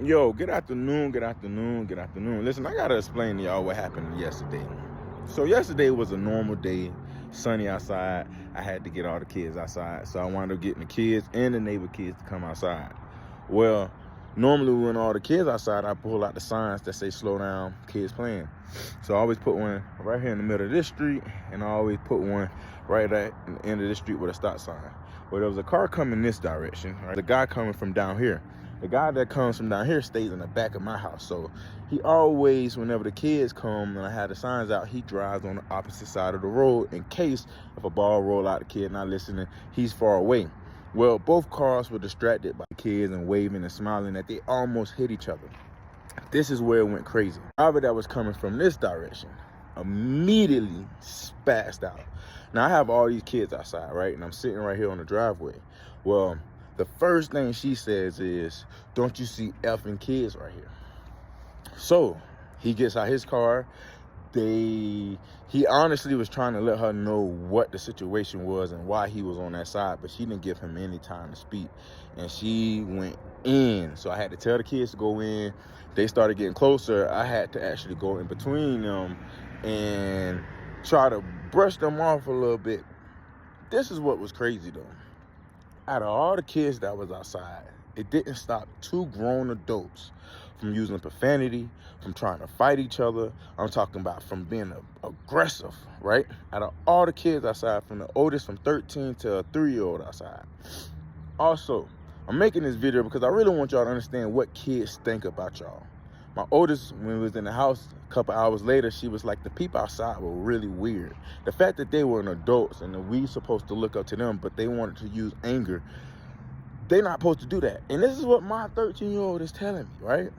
Yo, good afternoon, good afternoon, good afternoon. Listen, I gotta explain to y'all what happened yesterday. So yesterday was a normal day, sunny outside. I had to get all the kids outside. So I wound up getting the kids and the neighbor kids to come outside. Well, normally when all the kids outside, I pull out the signs that say slow down, kids playing. So I always put one right here in the middle of this street, and I always put one right at the end of this street with a stop sign. Well, there was a car coming this direction, right? The guy coming from down here. The guy that comes from down here stays in the back of my house. So he always, whenever the kids come and I have the signs out, he drives on the opposite side of the road in case if a ball roll out, the kid not listening, he's far away. Well, both cars were distracted by kids and waving and smiling that they almost hit each other. This is where it went crazy. Driver that was coming from this direction immediately spazzed out. Now I have all these kids outside, right? And I'm sitting right here on the driveway. Well, the first thing she says is, "Don't you see effing kids right here?" So he gets out his car. He honestly was trying to let her know what the situation was and why he was on that side, but she didn't give him any time to speak, and she went in. So I had to tell the kids to go in. They started getting closer. I had to actually go in between them and try to brush them off a little bit. This is what was crazy though. Out of all the kids that was outside, it didn't stop two grown adults from using profanity, from trying to fight each other. I'm talking about from being aggressive, right? Out of all the kids outside, from the oldest from 13 to a 3-year-old outside. Also, I'm making this video because I really want y'all to understand what kids think about y'all. My oldest, when we was in the house, a couple hours later, she was like, the people outside were really weird. The fact that they were adults and we supposed to look up to them, but they wanted to use anger, they're not supposed to do that. And this is what my 13-year-old is telling me, right?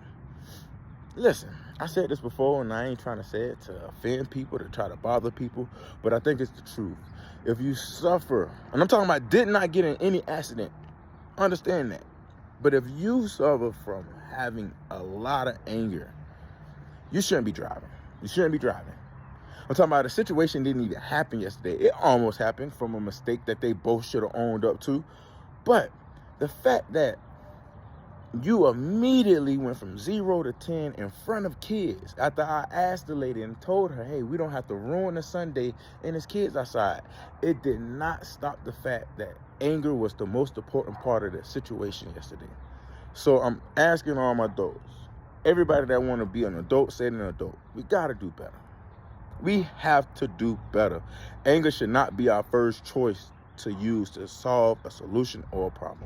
Listen, I said this before, and I ain't trying to say it to offend people, to try to bother people, but I think it's the truth. If you suffer, and I'm talking about did not get in any accident, understand that. But if you suffer from having a lot of anger, you shouldn't be driving. You shouldn't be driving. I'm talking about a situation didn't even happen yesterday. It almost happened from a mistake that they both should have owned up to. But the fact that you immediately went from 0 to 10 in front of kids after I asked the lady and told her, hey, we don't have to ruin the Sunday and his kids outside. It did not stop the fact that anger was the most important part of the situation yesterday. So I'm asking all my adults, everybody that want to be an adult, say an adult, we got to do better. We have to do better. Anger should not be our first choice to use to solve a solution or a problem.